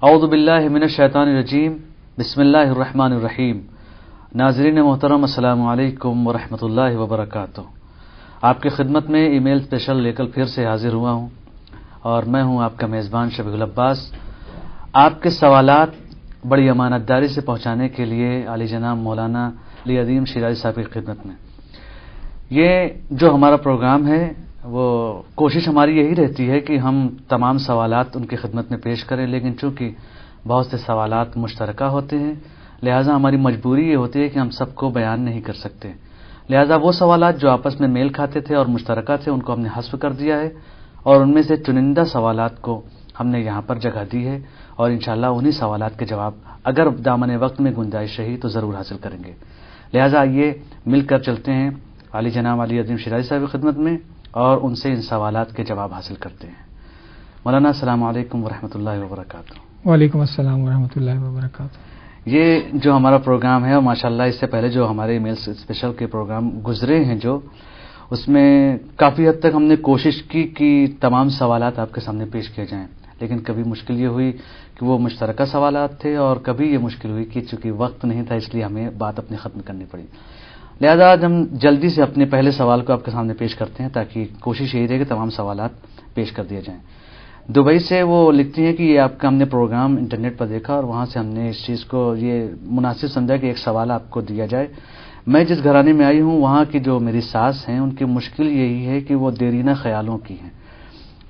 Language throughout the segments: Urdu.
اعوذ باللہ من الشیطان الرجیم بسم اللہ الرحمن الرحیم. ناظرین محترم السلام علیکم ورحمۃ اللہ وبرکاتہ. آپ کی خدمت میں ای میل اسپیشل لے کر پھر سے حاضر ہوا ہوں اور میں ہوں آپ کا میزبان شفیق العباس. آپ کے سوالات بڑی امانت داری سے پہنچانے کے لیے علی جناب مولانا علی عظیم شیرازی صاحب کی خدمت میں. یہ جو ہمارا پروگرام ہے وہ کوشش ہماری یہی رہتی ہے کہ ہم تمام سوالات ان کی خدمت میں پیش کریں، لیکن چونکہ بہت سے سوالات مشترکہ ہوتے ہیں لہٰذا ہماری مجبوری یہ ہوتی ہے کہ ہم سب کو بیان نہیں کر سکتے. لہٰذا وہ سوالات جو آپس میں میل کھاتے تھے اور مشترکہ تھے ان کو ہم نے حذف کر دیا ہے اور ان میں سے چنندہ سوالات کو ہم نے یہاں پر جگہ دی ہے اور انشاءاللہ انہی سوالات کے جواب اگر دامن وقت میں گنجائش رہی تو ضرور حاصل کریں گے. لہٰذا آئیے مل کر چلتے ہیں علی جناب علی عظیم شیرازی صاحب کی خدمت میں اور ان سے ان سوالات کے جواب حاصل کرتے ہیں. مولانا السلام علیکم ورحمۃ اللہ وبرکاتہ. وعلیکم السلام ورحمۃ اللہ وبرکاتہ. یہ جو ہمارا پروگرام ہے اور ماشاءاللہ اس سے پہلے جو ہمارے میل اسپیشل کے پروگرام گزرے ہیں جو اس میں کافی حد تک ہم نے کوشش کی کہ تمام سوالات آپ کے سامنے پیش کیے جائیں، لیکن کبھی مشکل یہ ہوئی کہ وہ مشترکہ سوالات تھے اور کبھی یہ مشکل ہوئی کہ چونکہ وقت نہیں تھا اس لیے ہمیں بات اپنی ختم کرنی پڑی. لہذا آج ہم جلدی سے اپنے پہلے سوال کو آپ کے سامنے پیش کرتے ہیں تاکہ کوشش یہی رہے کہ تمام سوالات پیش کر دیے جائیں. دبئی سے وہ لکھتی ہیں کہ یہ آپ کا ہم نے پروگرام انٹرنیٹ پر دیکھا اور وہاں سے ہم نے اس چیز کو یہ مناسب سمجھا کہ ایک سوال آپ کو دیا جائے. میں جس گھرانے میں آئی ہوں وہاں کی جو میری ساس ہیں ان کی مشکل یہی ہے کہ وہ دیرینہ خیالوں کی ہیں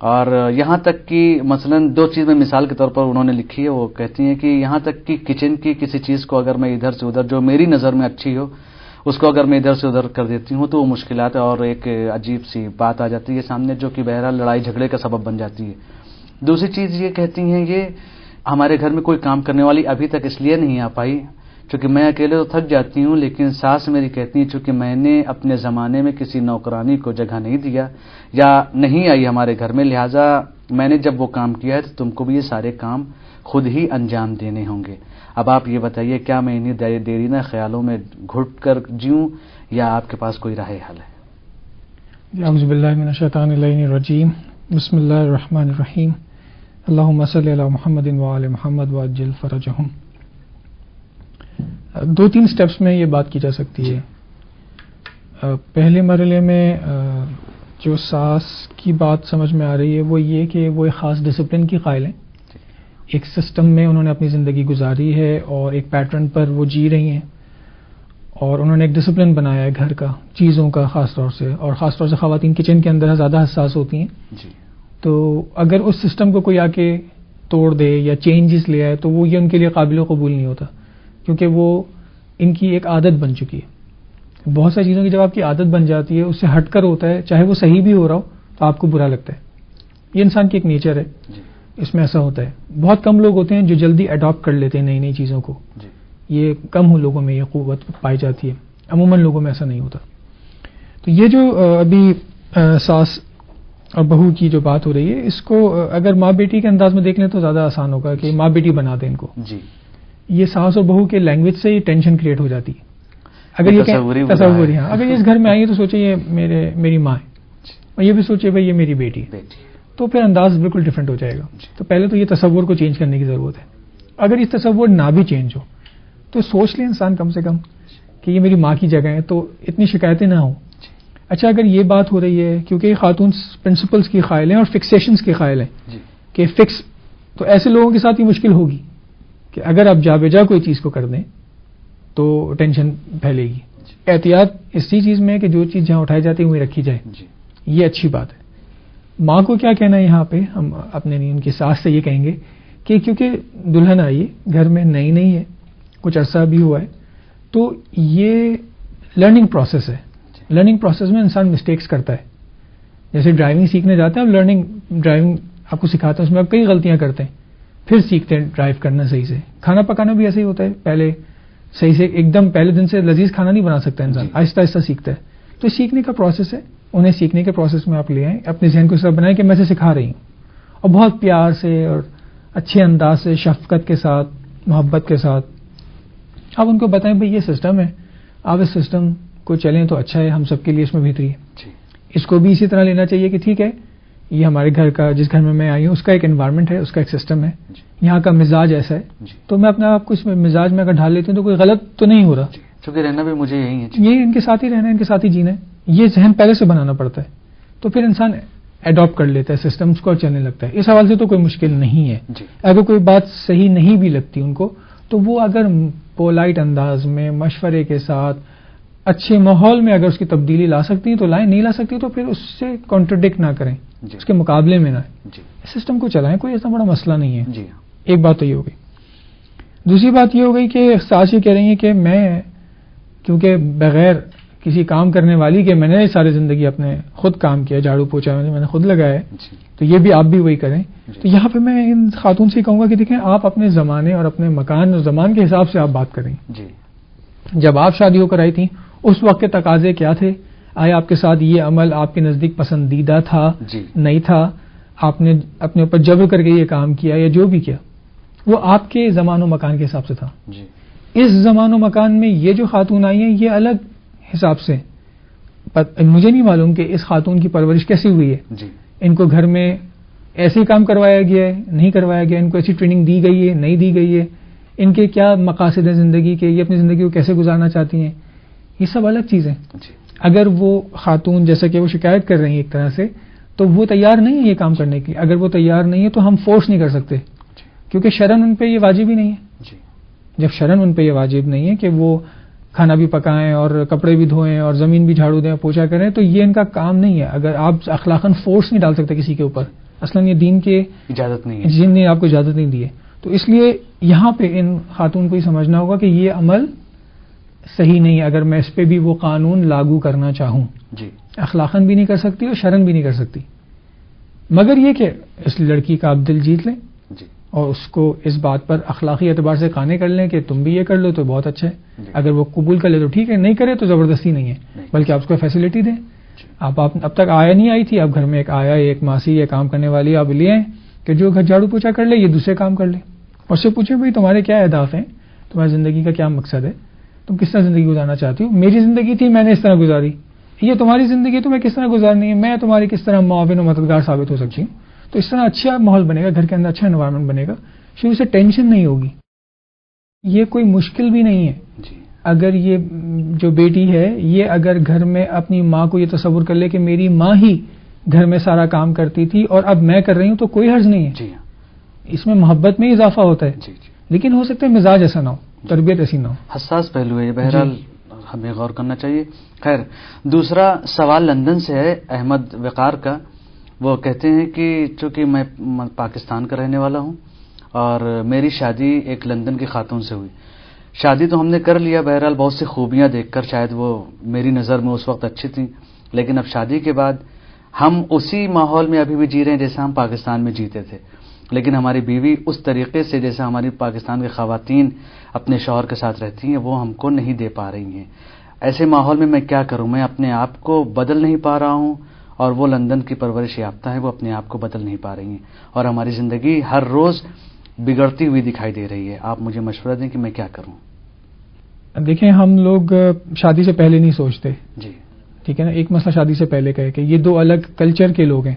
اور یہاں تک کہ مثلا دو چیز میں مثال کے طور پر انہوں نے لکھی ہے. وہ کہتی ہیں کہ یہاں تک کہ کچن کی کسی چیز کو اگر میں ادھر سے ادھر جو میری نظر میں اچھی ہو اس کو اگر میں ادھر سے ادھر کر دیتی ہوں تو وہ مشکلات اور ایک عجیب سی بات آ جاتی ہے سامنے جو کہ بہرحال لڑائی جھگڑے کا سبب بن جاتی ہے. دوسری چیز یہ کہتی ہیں یہ ہمارے گھر میں کوئی کام کرنے والی ابھی تک اس لیے نہیں آ پائی چونکہ میں اکیلے تو تھک جاتی ہوں، لیکن ساس میری کہتی ہیں چونکہ میں نے اپنے زمانے میں کسی نوکرانی کو جگہ نہیں دیا یا نہیں آئی ہمارے گھر میں، لہٰذا میں نے جب وہ کام کیا ہے تو تم کو بھی یہ سارے کام خود ہی انجام دینے ہوں گے. اب آپ یہ بتائیے کیا میں انہیں دیرینہ خیالوں میں گھٹ کر جیوں یا آپ کے پاس کوئی راہ حل ہے؟ اعوذ باللہ من الشیطان الرجیم. بسم اللہ الرحمن الرحیم. اللہم صلی علی محمد وآل محمد وعجل فرجہم. دو تین سٹیپس میں یہ بات کی جا سکتی ہے. پہلے مرحلے میں جو ساس کی بات سمجھ میں آ رہی ہے وہ یہ کہ وہ ایک خاص ڈسپلن کی قائل ہیں، ایک سسٹم میں انہوں نے اپنی زندگی گزاری ہے اور ایک پیٹرن پر وہ جی رہی ہیں اور انہوں نے ایک ڈسپلن بنایا ہے گھر کا، چیزوں کا، خاص طور سے، اور خاص طور سے خواتین کچن کے اندر زیادہ حساس ہوتی ہیں. تو اگر اس سسٹم کو کوئی آ کے توڑ دے یا چینجز لے آئے تو وہ یہ ان کے لیے قابل قبول نہیں ہوتا کیونکہ وہ ان کی ایک عادت بن چکی ہے. بہت ساری چیزوں کی جب آپ کی عادت بن جاتی ہے اس سے ہٹ کر ہوتا ہے چاہے وہ صحیح بھی ہو رہا ہو تو آپ کو برا لگتا ہے. یہ انسان کی ایک نیچر ہے، اس میں ایسا ہوتا ہے. بہت کم لوگ ہوتے ہیں جو جلدی اڈاپٹ کر لیتے ہیں نئی نئی چیزوں کو، یہ کم لوگوں میں یہ قوت پائی جاتی ہے، عموماً لوگوں میں ایسا نہیں ہوتا. تو یہ جو ابھی ساس اور بہو کی جو بات ہو رہی ہے اس کو اگر ماں بیٹی کے انداز میں دیکھ لیں تو زیادہ آسان ہوگا کہ ماں بیٹی بنا دیں ان کو. یہ ساس اور بہو کے لینگویج سے ہی ٹینشن کریٹ ہو جاتی ہے. اگر یہ تصور ہاں اگر یہ اس گھر میں آئی ہے تو سوچے یہ میری ماں ہے اور یہ بھی سوچے بھائی یہ میری بیٹی ہے تو پھر انداز بالکل ڈفرینٹ ہو جائے گا. تو پہلے تو یہ تصور کو چینج کرنے کی ضرورت ہے. اگر یہ تصور نہ بھی چینج ہو تو سوچ لیں انسان کم سے کم کہ یہ میری ماں کی جگہ ہے تو اتنی شکایتیں نہ ہوں. اچھا اگر یہ بات ہو رہی ہے کیونکہ خاتون پرنسپلس کی قائل ہیں اور فکسیشنز کی قائل ہیں کہ فکس، تو ایسے لوگوں کے ساتھ یہ مشکل ہوگی کہ اگر آپ جا بجا کوئی چیز کو کر دیں تو ٹینشن پھیلے گی. احتیاط اسی چیز میں ہے کہ جو چیز جہاں اٹھائی جاتی ہے وہیں رکھی جائے. یہ اچھی بات ہے. ماں کو کیا کہنا ہے یہاں پہ، ہم اپنے نہیں ان کی ساس سے یہ کہیں گے کہ کیونکہ دلہن آئی ہے گھر میں نئی ہے، کچھ عرصہ بھی ہوا ہے، تو یہ لرننگ پروسیس ہے. لرننگ پروسیس میں انسان مسٹیکس کرتا ہے. جیسے ڈرائیونگ سیکھنے جاتے ہیں، آپ ڈرائیونگ آپ کو سکھاتے ہیں، اس میں آپ کئی غلطیاں کرتے ہیں پھر سیکھتے ہیں ڈرائیو کرنا صحیح سے. کھانا پکانا بھی ایسے ہی ہوتا ہے، پہلے صحیح سے ایک دم پہلے دن سے لذیذ کھانا نہیں بنا سکتا انسان، آہستہ آہستہ سیکھتا ہے. تو سیکھنے کا پروسیس ہے. انہیں سیکھنے کے پروسیس میں آپ لے آئیں، اپنے ذہن کو اس طرح بنائیں کہ میں سے سکھا رہی ہوں اور بہت پیار سے اور اچھے انداز سے، شفقت کے ساتھ، محبت کے ساتھ آپ ان کو بتائیں بھائی یہ سسٹم ہے، آپ اس سسٹم کو چلیں تو اچھا ہے، ہم سب کے لیے اس میں بہتری ہے. اس کو بھی اسی طرح لینا چاہیے کہ ٹھیک ہے یہ ہمارے گھر کا، جس گھر میں میں آئی ہوں اس کا ایک انوائرمنٹ ہے، اس کا ایک سسٹم ہے، یہاں کا مزاج ایسا ہے، تو میں اپنے آپ کو اس مزاج میں اگر ڈھال لیتی ہوں تو کوئی غلط تو نہیں ہو رہا، چونکہ رہنا بھی مجھے یہی ہے، یہ ان کے ساتھ ہی رہنا ہے، ان کے ساتھ ہی جینا ہے، یہ ذہن پہلے سے بنانا پڑتا ہے، تو پھر انسان اڈاپٹ کر لیتا ہے سسٹمز کو اور چلنے لگتا ہے. اس حوالے سے تو کوئی مشکل نہیں ہے. اگر کوئی بات صحیح نہیں بھی لگتی ان کو تو وہ اگر پولائٹ انداز میں مشورے کے ساتھ اچھے ماحول میں اگر اس کی تبدیلی لا سکتی ہیں تو لائیں، نہیں لا سکتی تو پھر اس سے کانٹرڈکٹ نہ کریں، اس کے مقابلے میں نہ آئیں، سسٹم کو چلائیں، کوئی ایسا بڑا مسئلہ نہیں ہے. ایک بات تو یہ ہو گئی. دوسری بات یہ ہو گئی کہ ساز یہ کہہ رہی ہیں کہ میں کیونکہ بغیر کسی کام کرنے والی کہ میں نے ساری زندگی اپنے خود کام کیا، جھاڑو پوچھا میں نے خود لگایا ہے، تو یہ بھی آپ بھی وہی کریں. تو یہاں پہ میں ان خاتون سے کہوں گا کہ دیکھیں آپ اپنے زمانے اور اپنے مکان اور زمان کے حساب سے آپ بات کریں. جب آپ شادی ہو کر آئی تھیں اس وقت کے تقاضے کیا تھے؟ آیا آپ کے ساتھ یہ عمل آپ کے نزدیک پسندیدہ تھا؟ نہیں تھا؟ آپ نے اپنے اوپر جبر کر کے یہ کام کیا یا جو بھی کیا وہ آپ کے زمان و مکان کے حساب سے تھا. اس زمان و مکان میں یہ جو خاتون آئی ہیں یہ الگ حساب سے، مجھے نہیں معلوم کہ اس خاتون کی پرورش کیسی ہوئی ہے. ان کو گھر میں ایسے ہی کام کروایا گیا ہے، نہیں کروایا گیا، ان کو ایسی ٹریننگ دی گئی ہے، نہیں دی گئی ہے، ان کے کیا مقاصد ہیں زندگی کے، یہ اپنی زندگی کو کیسے گزارنا چاہتی ہیں، یہ سب الگ چیزیں. اگر وہ خاتون جیسا کہ وہ شکایت کر رہی ہیں ایک طرح سے تو وہ تیار نہیں ہے یہ کام کرنے کی. اگر وہ تیار نہیں ہے تو ہم فورس نہیں کر سکتے کیونکہ شرعن ان پہ یہ واجب ہی نہیں ہے. جب شرعن ان پہ یہ واجب نہیں ہے کہ وہ کھانا بھی پکائیں اور کپڑے بھی دھوئیں اور زمین بھی جھاڑو دیں اور پوچھا کریں تو یہ ان کا کام نہیں ہے. اگر آپ اخلاقاً فورس نہیں ڈال سکتے کسی کے اوپر، اصلاً یہ دین کے اجازت نہیں ہے، جن نے آپ کو اجازت نہیں دی ہے. تو اس لیے یہاں پہ ان خاتون کو یہ سمجھنا ہوگا کہ یہ عمل صحیح نہیں ہے. اگر میں اس پہ بھی وہ قانون لاگو کرنا چاہوں اخلاقاً بھی نہیں کر سکتی اور شرعن بھی نہیں کر سکتی، مگر یہ کہ اس لڑکی کا آپ دل جیت لیں اور اس کو اس بات پر اخلاقی اعتبار سے قانع کر لیں کہ تم بھی یہ کر لو تو بہت اچھا ہے. اگر وہ قبول کر لے تو ٹھیک ہے، نہیں کرے تو زبردستی نہیں ہے، بلکہ آپ اس کو فیسلٹی دیں. آپ اب تک آیا نہیں آئی تھی، اب گھر میں ایک آیا، ایک ماسی یا کام کرنے والی آپ لے آئیں کہ جو گھر جھاڑو پوچھا کر لے، یہ دوسرے کام کر لے. اور اس سے پوچھیں بھائی تمہارے کیا اہداف ہیں، تمہاری زندگی کا کیا مقصد ہے، تم کس طرح زندگی گزارنا چاہتی ہو. میری زندگی تھی میں نے اس طرح گزاری، یہ تمہاری زندگی تمہیں کس طرح گزارنی ہے، میں تمہاری کس طرح معاون و مددگار ثابت ہو سکتی ہوں. تو اس طرح اچھا ماحول بنے گا، گھر کے اندر اچھا انوائرمنٹ بنے گا، شروع سے ٹینشن نہیں ہوگی. یہ کوئی مشکل بھی نہیں ہے. اگر یہ جو بیٹی ہے یہ اگر گھر میں اپنی ماں کو یہ تصور کر لے کہ میری ماں ہی گھر میں سارا کام کرتی تھی اور اب میں کر رہی ہوں تو کوئی حرج نہیں ہے. اس میں محبت میں اضافہ ہوتا ہے، لیکن ہو سکتا ہے مزاج ایسا نہ ہو، تربیت ایسی نہ ہو. حساس پہلو ہے، بہرحال ہمیں غور کرنا چاہیے. خیر، دوسرا سوال لندن سے ہے احمد وقار کا. وہ کہتے ہیں کہ چونکہ میں پاکستان کا رہنے والا ہوں اور میری شادی ایک لندن کی خاتون سے ہوئی. شادی تو ہم نے کر لیا، بہرحال بہت سی خوبیاں دیکھ کر شاید وہ میری نظر میں اس وقت اچھی تھیں، لیکن اب شادی کے بعد ہم اسی ماحول میں ابھی بھی جی رہے ہیں جیسا ہم پاکستان میں جیتے تھے، لیکن ہماری بیوی اس طریقے سے جیسا ہماری پاکستان کی خواتین اپنے شوہر کے ساتھ رہتی ہیں وہ ہم کو نہیں دے پا رہی ہیں. ایسے ماحول میں کیا کروں؟ میں اپنے آپ کو بدل نہیں پا رہا ہوں اور وہ لندن کی پرورش یافتہ ہے، وہ اپنے آپ کو بدل نہیں پا رہی ہیں اور ہماری زندگی ہر روز بگڑتی ہوئی دکھائی دے رہی ہے. آپ مجھے مشورہ دیں کہ میں کیا کروں. دیکھیں ہم لوگ شادی سے پہلے نہیں سوچتے، ٹھیک ہے نا. ایک مسئلہ شادی سے پہلے کا ہے کہ یہ دو الگ کلچر کے لوگ ہیں.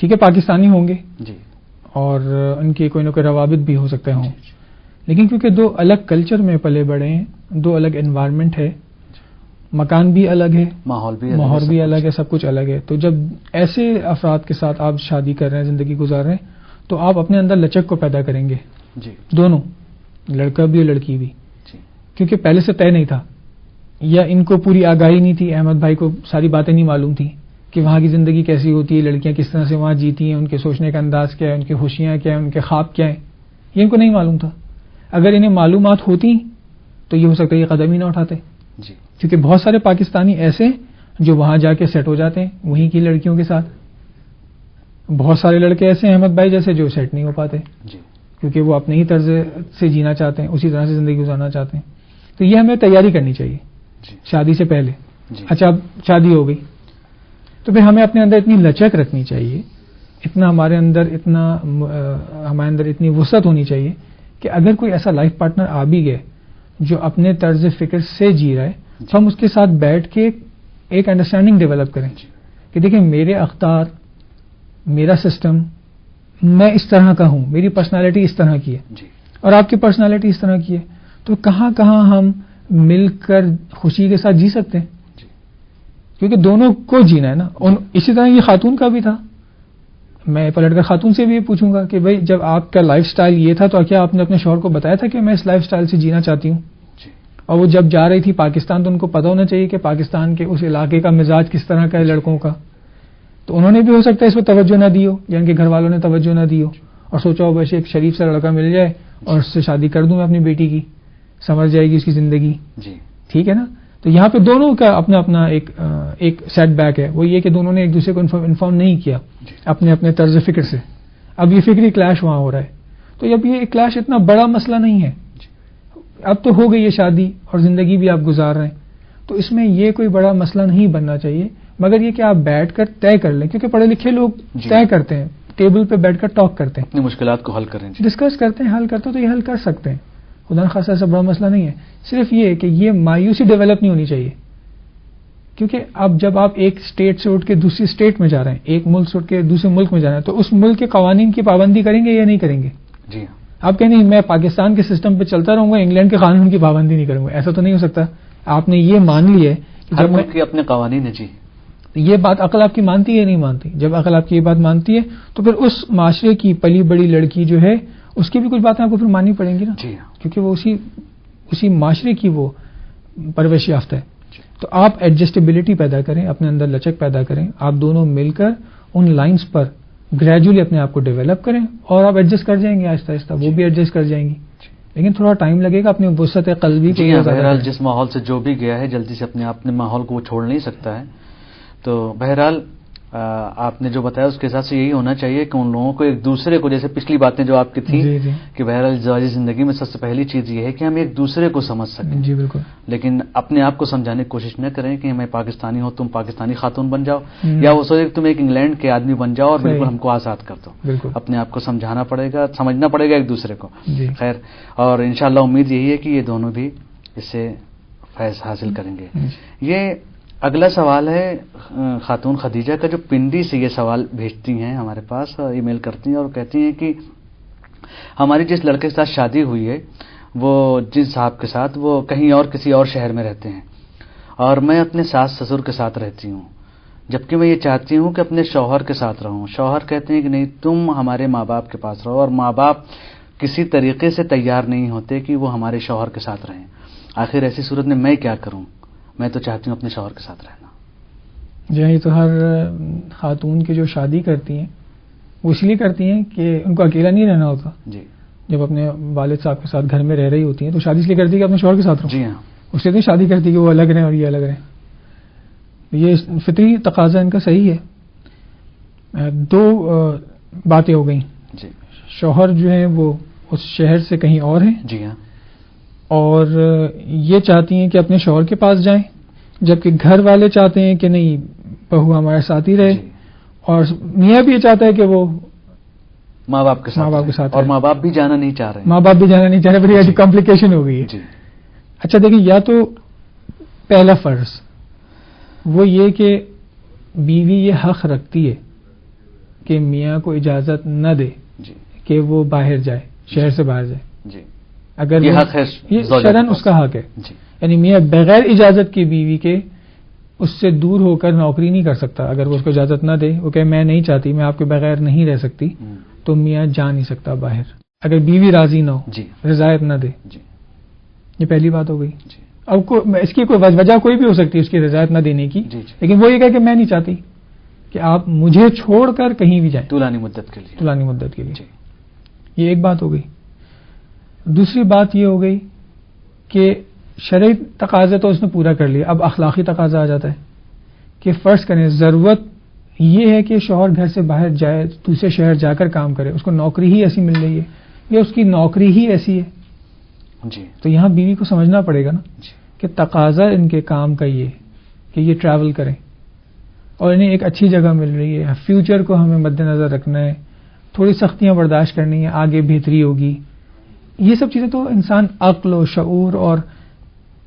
ٹھیک ہے، پاکستانی ہوں گے اور ان کے کوئی نہ کوئی روابط بھی ہو سکتے ہوں، لیکن کیونکہ دو الگ کلچر میں پلے بڑے ہیں، دو الگ انوائرمنٹ ہے، مکان بھی الگ ہے، ماحول بھی الگ ہے، سب کچھ الگ ہے. تو جب ایسے افراد کے ساتھ آپ شادی کر رہے ہیں، زندگی گزار رہے ہیں، تو آپ اپنے اندر لچک کو پیدا کریں گے، دونوں، لڑکا بھی اور لڑکی بھی، کیونکہ پہلے سے طے نہیں تھا یا ان کو پوری آگاہی نہیں تھی. احمد بھائی کو ساری باتیں نہیں معلوم تھیں کہ وہاں کی زندگی کیسی ہوتی ہے، لڑکیاں کس طرح سے وہاں جیتی ہیں، ان کے سوچنے کا انداز کیا ہے، ان کی خوشیاں کیا ہیں، ان کے خواب کیا ہیں، یہ ان کو نہیں معلوم تھا. اگر انہیں معلومات ہوتی تو یہ ہو سکتا ہے یہ قدم ہی نہ اٹھاتے. کیونکہ بہت سارے پاکستانی ایسے جو وہاں جا کے سیٹ ہو جاتے ہیں وہیں کی لڑکیوں کے ساتھ. بہت سارے لڑکے ایسے ہیں احمد بھائی جیسے جو سیٹ نہیں ہو پاتے کیونکہ وہ اپنے ہی طرز سے جینا چاہتے ہیں، اسی طرح سے زندگی گزارنا چاہتے ہیں. تو یہ ہمیں تیاری کرنی چاہیے شادی سے پہلے. اچھا اب شادی ہو گئی تو پھر ہمیں اپنے اندر اتنی لچک رکھنی چاہیے، ہمارے اندر اتنی وسعت ہونی چاہیے کہ اگر کوئی ایسا لائف پارٹنر آ بھی گئے جو اپنے طرز فکر سے جی رہا ہے تو ہم اس کے ساتھ بیٹھ کے ایک انڈرسٹینڈنگ ڈیولپ کریں کہ دیکھیں میرے اختیار میرا سسٹم، میں اس طرح کا ہوں، میری پرسنالٹی اس طرح کی ہے جی اور آپ کی پرسنالٹی اس طرح کی ہے، تو کہاں کہاں ہم مل کر خوشی کے ساتھ جی سکتے ہیں؟ جی کیونکہ دونوں کو جینا ہے نا. اسی طرح یہ خاتون کا بھی تھا. میں پلٹ کر خاتون سے بھی یہ پوچھوں گا کہ بھئی جب آپ کا لائف سٹائل یہ تھا تو کیا آپ نے اپنے شوہر کو بتایا تھا کہ میں اس لائف سٹائل سے جینا چاہتی ہوں؟ جی اور وہ جب جا رہی تھی پاکستان تو ان کو پتہ ہونا چاہیے کہ پاکستان کے اس علاقے کا مزاج کس طرح کا ہے لڑکوں کا. تو انہوں نے بھی ہو سکتا ہے اس پہ توجہ نہ دی ہو، یا ان کے گھر والوں نے توجہ نہ دی ہو اور سوچا ہو ویسے ایک شریف سا لڑکا مل جائے اور اس سے شادی کر دوں میں اپنی بیٹی کی، سمجھ جائے گی اس کی زندگی. جی ٹھیک ہے نا. تو یہاں پہ دونوں کا اپنا اپنا ایک سیٹ بیک ہے، وہ یہ کہ دونوں نے ایک دوسرے کو انفارم نہیں کیا اپنے اپنے طرز فکر سے. اب یہ فکری کلیش وہاں ہو رہا ہے. تو اب یہ کلیش اتنا بڑا مسئلہ نہیں ہے، اب تو ہو گئی یہ شادی اور زندگی بھی آپ گزار رہے ہیں، تو اس میں یہ کوئی بڑا مسئلہ نہیں بننا چاہیے. مگر یہ کہ آپ بیٹھ کر طے کر لیں، کیونکہ پڑھے لکھے لوگ طے کرتے ہیں، ٹیبل پہ بیٹھ کر ٹاک کرتے ہیں، اپنی مشکلات کو حل کریں، ڈسکس کرتے ہیں، حل کرتے ہیں. تو یہ حل کر سکتے ہیں، خدا نخواستہ ایسا بڑا مسئلہ نہیں ہے. صرف یہ کہ یہ مایوسی ڈیولپ نہیں ہونی چاہیے، کیونکہ اب جب آپ ایک اسٹیٹ سے اٹھ کے دوسری اسٹیٹ میں جا رہے ہیں، ایک ملک سے اٹھ کے دوسرے ملک میں جا رہے ہیں، تو اس ملک کے قوانین کی پابندی کریں گے یا نہیں کریں گے؟ جی آپ کہیں نہیں میں پاکستان کے سسٹم پہ چلتا رہوں گا، انگلینڈ کے قانون کی پابندی نہیں کروں گا. ایسا تو نہیں ہو سکتا. آپ نے یہ مان لی ہے کہ ہر جب ملک کے اپنے قوانین ہیں. جی یہ بات عقل آپ کی مانتی ہے نہیں مانتی؟ جب عقل آپ کی یہ بات مانتی ہے تو پھر اس معاشرے کی پلی بڑی لڑکی جو ہے اس کی بھی کچھ باتیں آپ کو پھر ماننی پڑیں گی نا. جی کیونکہ وہ اسی معاشرے کی وہ پرورش یافتہ ہے. تو آپ ایڈجسٹیبلٹی پیدا کریں، اپنے اندر لچک پیدا کریں، آپ دونوں مل کر ان لائنز پر گریجولی اپنے آپ کو ڈیولپ کریں اور آپ ایڈجسٹ کر جائیں گے آہستہ آہستہ. وہ بھی ایڈجسٹ کر جائیں گی، لیکن تھوڑا ٹائم لگے گا. اپنی وسعت قلبی جی بہرحال جس ماحول سے جو بھی گیا ہے جلدی سے اپنے ماحول کو وہ چھوڑ نہیں سکتا ہے. تو بہرحال آپ نے جو بتایا اس کے حساب سے یہی ہونا چاہیے کہ ان لوگوں کو ایک دوسرے کو، جیسے پچھلی باتیں جو آپ کی تھیں کہ بہرحال زواجی زندگی میں سب سے پہلی چیز یہ ہے کہ ہم ایک دوسرے کو سمجھ سکیں. جی بالکل. لیکن اپنے آپ کو سمجھانے کی کوشش نہ کریں کہ میں پاکستانی ہوں تم پاکستانی خاتون بن جاؤ، یا وہ سوچے کہ تم ایک انگلینڈ کے آدمی بن جاؤ اور بالکل ہم کو آزاد کر دو. اپنے آپ کو سمجھانا پڑے گا، سمجھنا پڑے گا ایک دوسرے کو. خیر، اور انشاءاللہ امید یہی ہے کہ یہ دونوں بھی اس سے فیض حاصل کریں گے. یہ اگلا سوال ہے خاتون خدیجہ کا، جو پنڈی سے یہ سوال بھیجتی ہیں ہمارے پاس، ای میل کرتی ہیں اور کہتی ہیں کہ ہماری جس لڑکے کے ساتھ شادی ہوئی ہے وہ جس صاحب کے ساتھ، وہ کہیں اور کسی اور شہر میں رہتے ہیں اور میں اپنے ساس سسر کے ساتھ رہتی ہوں، جبکہ میں یہ چاہتی ہوں کہ اپنے شوہر کے ساتھ رہوں. شوہر کہتے ہیں کہ نہیں تم ہمارے ماں باپ کے پاس رہو، اور ماں باپ کسی طریقے سے تیار نہیں ہوتے کہ وہ ہمارے شوہر کے ساتھ رہیں. آخر ایسی صورت میں میں کیا کروں؟ میں تو چاہتی ہوں اپنے شوہر کے ساتھ رہنا. جی یہ تو ہر خاتون کی جو شادی کرتی ہیں وہ اس لیے کرتی ہیں کہ ان کو اکیلا نہیں رہنا ہوتا. جی جب اپنے والد صاحب کے ساتھ گھر میں رہ رہی ہوتی ہیں تو شادی اس لیے کرتی ہے کہ اپنے شوہر کے ساتھ رہوں. جی ہاں. اس لیے تو شادی کرتی ہے کہ وہ الگ رہیں اور یہ الگ رہیں. یہ فطری تقاضا ان کا صحیح ہے. دو باتیں ہو گئیں. جی شوہر جو ہیں وہ اس شہر سے کہیں اور ہیں. جی ہاں. اور یہ چاہتی ہیں کہ اپنے شوہر کے پاس جائیں، جبکہ گھر والے چاہتے ہیں کہ نہیں بہو ہمارے ساتھ ہی رہے. اور میاں بھی یہ چاہتا ہے کہ وہ ماں باپ کے ساتھ اور ماں باپ بھی جانا نہیں چاہ رہے. ماں باپ بھی جانا نہیں چاہ رہے. بڑی ایسی کمپلیکیشن ہو گئی ہے. اچھا دیکھیں، یا تو پہلا فرض وہ یہ کہ بیوی یہ حق رکھتی ہے کہ میاں کو اجازت نہ دے کہ وہ باہر جائے، شہر سے باہر جائے. جی اگر یہ حق ہے، یہ شرعاً اس کا حق ہے. یعنی میاں بغیر اجازت کی بیوی کے اس سے دور ہو کر نوکری نہیں کر سکتا. اگر وہ اس کو اجازت نہ دے، وہ کہ میں نہیں چاہتی، میں آپ کے بغیر نہیں رہ سکتی، تو میاں جا نہیں سکتا باہر اگر بیوی راضی نہ ہو، رضایت نہ دے. یہ پہلی بات ہو گئی. اب اس کی کوئی وجہ کوئی بھی ہو سکتی ہے اس کی رضایت نہ دینے کی، لیکن وہ یہ کہے کہ میں نہیں چاہتی کہ آپ مجھے چھوڑ کر کہیں بھی جائیں طولانی مدت کے لیے. یہ ایک بات ہو گئی. دوسری بات یہ ہو گئی کہ شرعی تقاضا تو اس نے پورا کر لیا، اب اخلاقی تقاضا آ جاتا ہے کہ فرض کریں ضرورت یہ ہے کہ شوہر گھر سے باہر جائے، دوسرے شہر جا کر کام کرے، اس کو نوکری ہی ایسی مل رہی ہے یا اس کی نوکری ہی ایسی ہے. تو یہاں بیوی کو سمجھنا پڑے گا نا کہ تقاضا ان کے کام کا یہ کہ یہ ٹریول کریں اور انہیں ایک اچھی جگہ مل رہی ہے، فیوچر کو ہمیں مد نظر رکھنا ہے، تھوڑی سختیاں برداشت کرنی ہے، آگے بہتری ہوگی. یہ سب چیزیں تو انسان عقل و شعور اور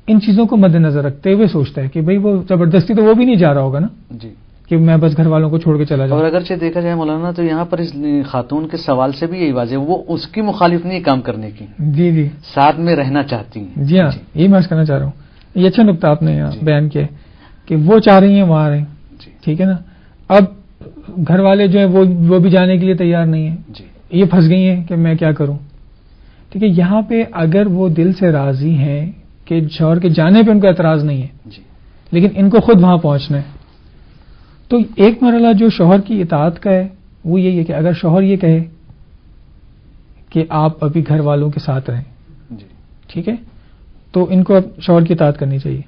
ان چیزوں کو مد نظر رکھتے ہوئے سوچتا ہے کہ بھئی وہ زبردستی تو وہ بھی نہیں جا رہا ہوگا نا. کہ میں بس گھر والوں کو چھوڑ کے چلا جاؤں. اور اگرچہ دیکھا جائے مولانا تو یہاں پر اس خاتون کے سوال سے بھی یہی واضح وہ اس کی مخالف نہیں کام کرنے کی، جی جی ساتھ میں رہنا چاہتی ہیں. جی ہاں یہی میں کرنا چاہ رہا ہوں. یہ اچھا نکتہ آپ نے بیان کیا کہ وہ چاہ رہی ہیں وہاں رہیں، ٹھیک ہے نا. اب گھر والے جو ہیں وہ بھی جانے کے لیے تیار نہیں ہیں، یہ پھنس گئی ہیں کہ میں کیا کروں. ٹھیک ہے، یہاں پہ اگر وہ دل سے راضی ہیں کہ شوہر کے جانے پہ ان کا اعتراض نہیں ہے، لیکن ان کو خود وہاں پہنچنا ہے، تو ایک مرحلہ جو شوہر کی اطاعت کا ہے وہ یہی ہے کہ اگر شوہر یہ کہے کہ آپ ابھی گھر والوں کے ساتھ رہیں، ٹھیک ہے، تو ان کو شوہر کی اطاعت کرنی چاہیے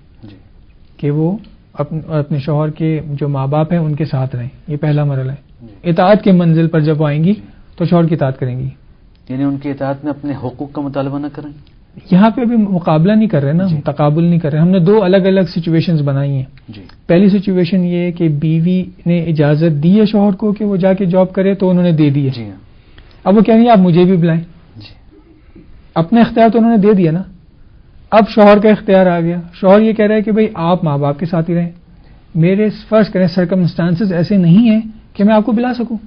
کہ وہ اپنے شوہر کے جو ماں باپ ہیں ان کے ساتھ رہیں. یہ پہلا مرحلہ ہے. اطاعت کی منزل پر جب آئیں گی تو شوہر کی اطاعت کریں گی. یعنی ان کی اطاعت میں اپنے حقوق کا مطالبہ نہ کریں. یہاں پہ ابھی مقابلہ نہیں کر رہے نا، تقابل نہیں کر رہے. ہم نے دو الگ الگ سچویشنز بنائی ہیں. پہلی سچویشن یہ ہے کہ بیوی نے اجازت دی ہے شوہر کو کہ وہ جا کے جاب کرے تو انہوں نے دے دی ہے. اب وہ کہہ رہی ہیں آپ مجھے بھی بلائیں. اپنے اختیار تو انہوں نے دے دیا نا، اب شوہر کا اختیار آ گیا. شوہر یہ کہہ رہا ہے کہ بھئی آپ ماں باپ کے ساتھ ہی رہیں، میرے فرض کریں سرکمسٹانسز ایسے نہیں ہیں کہ میں آپ کو بلا سکوں.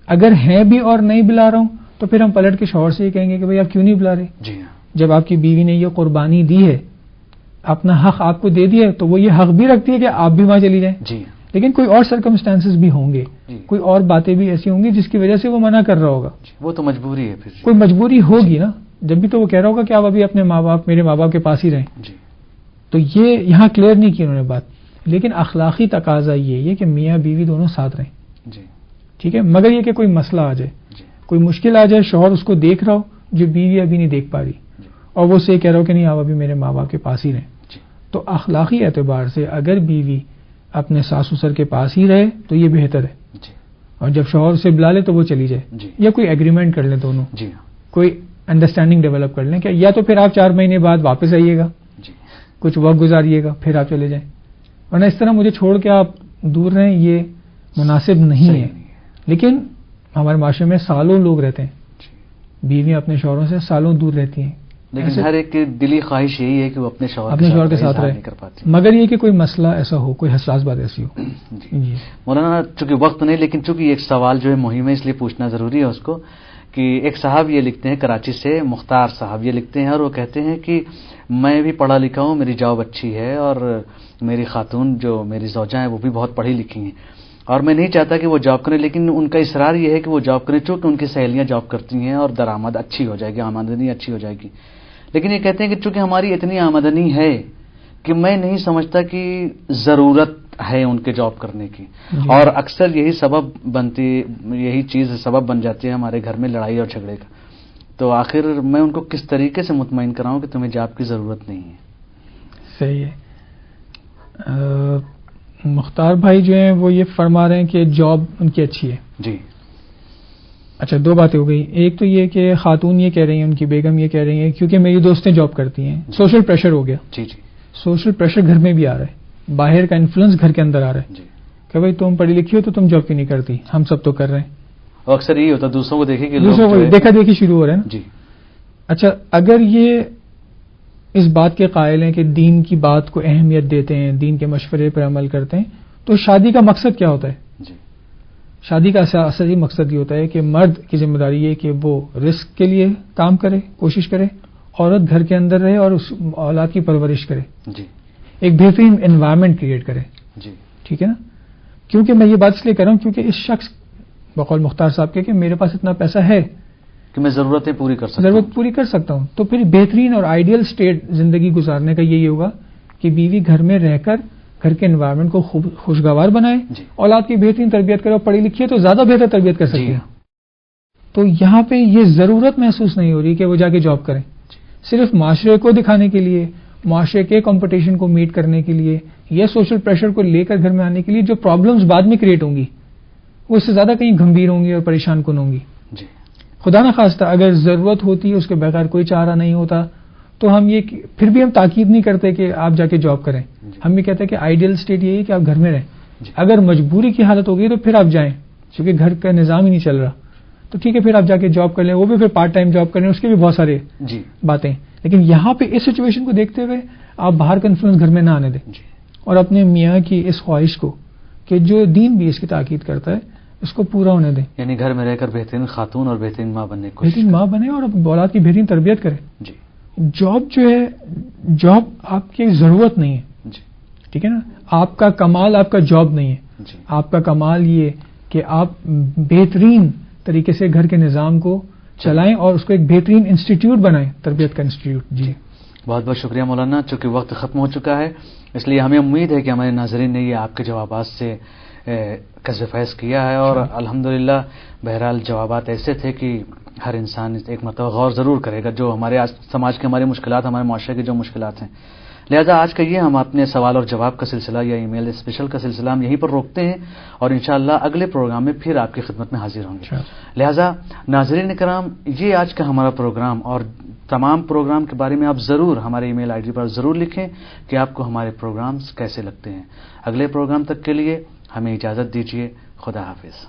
اگر ہیں بھی اور نہیں بلا رہا ہوں تو پھر ہم پلٹ کے شوہر سے یہ کہیں گے کہ بھئی آپ کیوں نہیں بلا رہے. جب آپ کی بیوی نے یہ قربانی دی ہے، اپنا حق آپ کو دے دیا ہے، تو وہ یہ حق بھی رکھتی ہے کہ آپ بھی وہاں چلی جائیں. لیکن کوئی اور سرکمسٹانسز بھی ہوں گے، کوئی اور باتیں بھی ایسی ہوں گی جس کی وجہ سے وہ منع کر رہا ہوگا. وہ تو مجبوری ہے، پھر کوئی مجبوری ہوگی نا. جب بھی تو وہ کہہ رہا ہوگا کہ آپ ابھی اپنے ماں باپ میرے ماں باپ کے پاس ہی رہیں. تو یہ یہاں کلیئر نہیں کی انہوں نے بات. لیکن اخلاقی تقاضا یہ ہے کہ میاں بیوی دونوں ساتھ رہیں. ٹھیک ہے، مگر یہ کہ کوئی مسئلہ آ جائے، کوئی مشکل آ جائے، شوہر اس کو دیکھ رہا ہو جو بیوی ابھی نہیں دیکھ پا رہی، اور وہ سے کہہ رہا ہو کہ نہیں آپ ابھی میرے ماں باپ کے پاس ہی رہیں، تو اخلاقی اعتبار سے اگر بیوی اپنے ساس سسر کے پاس ہی رہے تو یہ بہتر ہے. اور جب شوہر سے بلا لے تو وہ چلی جائے، یا کوئی ایگریمنٹ کر لیں دونوں، کوئی انڈرسٹینڈنگ ڈیولپ کر لیں کہ یا تو پھر آپ 4 مہینے بعد واپس آئیے گا، کچھ وقت گزاریے گا، پھر آپ چلے جائیں. ورنہ اس طرح مجھے چھوڑ کے آپ دور رہیں یہ مناسب نہیں ہے. لیکن ہمارے معاشرے میں سالوں لوگ رہتے ہیں، بیویاں اپنے شوہروں سے سالوں دور رہتی ہیں، لیکن ہر ایک کی دلی خواہش یہی ہے کہ وہ اپنے شوہر کے ساتھ رہے، مگر یہ کہ کوئی مسئلہ ایسا ہو، کوئی حساس بات ایسی ہو. جی مولانا چونکہ وقت نہیں، لیکن چونکہ ایک سوال جو ہے مہم ہے اس لیے پوچھنا ضروری ہے اس کو، کہ ایک صاحب یہ لکھتے ہیں کراچی سے، مختار صاحب یہ لکھتے ہیں اور وہ کہتے ہیں کہ میں بھی پڑھا لکھا ہوں، میری جاب اچھی ہے، اور میری خاتون جو میری زوجہ ہیں وہ بھی بہت پڑھی لکھی ہیں، اور میں نہیں چاہتا کہ وہ جاب کریں، لیکن ان کا اصرار یہ ہے کہ وہ جاب کریں چونکہ ان کی سہیلیاں جاب کرتی ہیں اور درآمد اچھی ہو جائے گی، آمدنی اچھی ہو جائے گی. لیکن یہ کہتے ہیں کہ چونکہ ہماری اتنی آمدنی ہے کہ میں نہیں سمجھتا کہ ضرورت ہے ان کے جاب کرنے کی، اور اکثر یہی چیز سبب بن جاتی ہے ہمارے گھر میں لڑائی اور جھگڑے کا. تو آخر میں ان کو کس طریقے سے مطمئن کراؤں کہ تمہیں جاب کی ضرورت نہیں ہے؟ صحیح ہے. مختار بھائی جو ہیں وہ یہ فرما رہے ہیں کہ جاب ان کی اچھی ہے. جی اچھا، 2 باتیں ہو گئی. ایک تو یہ کہ خاتون یہ کہہ رہی ہیں، ان کی بیگم یہ کہہ رہی ہیں کیونکہ میری دوستیں جاب کرتی ہیں، سوشل پریشر ہو گیا. جی سوشل پریشر گھر میں بھی آ رہا ہے، باہر کا انفلوئنس گھر کے اندر آ رہا ہے کہ بھائی تم پڑھی لکھی ہو تو تم جاب کیوں نہیں کرتی، ہم سب تو کر رہے ہیں. اور اکثر یہی ہوتا ہے دوسروں کو دیکھے کہ دوسروں کو دیکھا دیکھی شروع ہو رہا ہے نا. جی اچھا، اگر یہ اس بات کے قائل ہیں کہ دین کی بات کو اہمیت دیتے ہیں، دین کے مشورے پر عمل کرتے ہیں، تو شادی کا مقصد کیا ہوتا ہے؟ شادی کا اصلی مقصد یہ ہوتا ہے کہ مرد کی ذمہ داری ہے کہ وہ رزق کے لیے کام کرے، کوشش کرے، عورت گھر کے اندر رہے اور اس اولاد کی پرورش کرے، ایک بہترین انوائرمنٹ کریٹ کرے. ٹھیک ہے نا. کیونکہ میں یہ بات اس لیے کر رہا ہوں کیونکہ اس شخص بقول مختار صاحب کے کہ میرے پاس اتنا پیسہ ہے کہ میں ضرورت پوری کر سکتا ہوں، تو پھر بہترین اور آئیڈیل سٹیٹ زندگی گزارنے کا یہی ہوگا کہ بیوی گھر میں رہ کر گھر کے انوائرمنٹ کو خوشگوار بنائے، اولاد کی بہترین تربیت کرے، اور پڑھی لکھی ہے تو زیادہ بہتر تربیت کر سکتی ہے. تو یہاں پہ یہ ضرورت محسوس نہیں ہو رہی کہ وہ جا کے جاب کریں، صرف معاشرے کو دکھانے کے لیے، معاشرے کے کمپٹیشن کو میٹ کرنے کے لیے، یا سوشل پریشر کو لے کر گھر میں آنے کے لیے جو پرابلمز بعد میں کریٹ ہوں گی وہ اس سے زیادہ کہیں گمبھیر ہوں گی اور پریشان کن ہوں گی. خدا نہ خواستہ اگر ضرورت ہوتی ہے، اس کے بغیر کوئی چارہ نہیں ہوتا، تو ہم یہ پھر بھی ہم تاکید نہیں کرتے کہ آپ جا کے جاب کریں. ہم یہ کہتے ہیں کہ آئیڈیل سٹیٹ یہی ہے کہ آپ گھر میں رہیں. اگر مجبوری کی حالت ہوگی تو پھر آپ جائیں، کیونکہ گھر کا نظام ہی نہیں چل رہا، تو ٹھیک ہے پھر آپ جا کے جاب کر لیں، وہ بھی پھر پارٹ ٹائم جاب کریں، اس کے بھی بہت سارے باتیں. لیکن یہاں پہ اس سچویشن کو دیکھتے ہوئے آپ باہر کا انفلوئنس گھر میں نہ آنے دیں، اور اپنے میاں کی اس خواہش کو کہ جو دین بھی اس کی تاکید کرتا ہے اس کو پورا ہونے دیں. یعنی گھر میں رہ کر بہترین خاتون اور بہترین ماں بننے کی کوشش بہترین ماں بنے اور اولاد کی بہترین تربیت کریں. جی. جاب جو ہے جاب آپ کی ضرورت نہیں ہے. جی. ٹھیک ہے نا. آپ کا کمال آپ کا جاب نہیں ہے. جی. آپ کا کمال یہ کہ آپ بہترین طریقے سے گھر کے نظام کو چلائیں اور اس کو ایک بہترین انسٹیٹیوٹ بنائیں, تربیت کا انسٹیٹیوٹ. جی بہت بہت شکریہ مولانا. چونکہ وقت ختم ہو چکا ہے اس لیے ہمیں امید ہے کہ ہمارے ناظرین نے یہ آپ کے جوابات سے کسب فیض کیا ہے اور الحمدللہ بہرحال جوابات ایسے تھے کہ ہر انسان ایک مرتبہ غور ضرور کرے گا جو ہمارے سماج کے ہماری مشکلات, ہمارے معاشرے کی جو مشکلات ہیں. لہذا آج کا یہ ہم اپنے سوال اور جواب کا سلسلہ یا ای میل اسپیشل کا سلسلہ ہم یہیں پر روکتے ہیں اور انشاءاللہ اگلے پروگرام میں پھر آپ کی خدمت میں حاضر ہوں گے. لہذا ناظرین کرام, یہ آج کا ہمارا پروگرام اور تمام پروگرام کے بارے میں آپ ضرور ہمارے ای میل آئی ڈی پر ضرور لکھیں کہ آپ کو ہمارے پروگرامز کیسے لگتے ہیں. اگلے پروگرام تک کے لیے ہمیں اجازت دیجیے. خدا حافظ.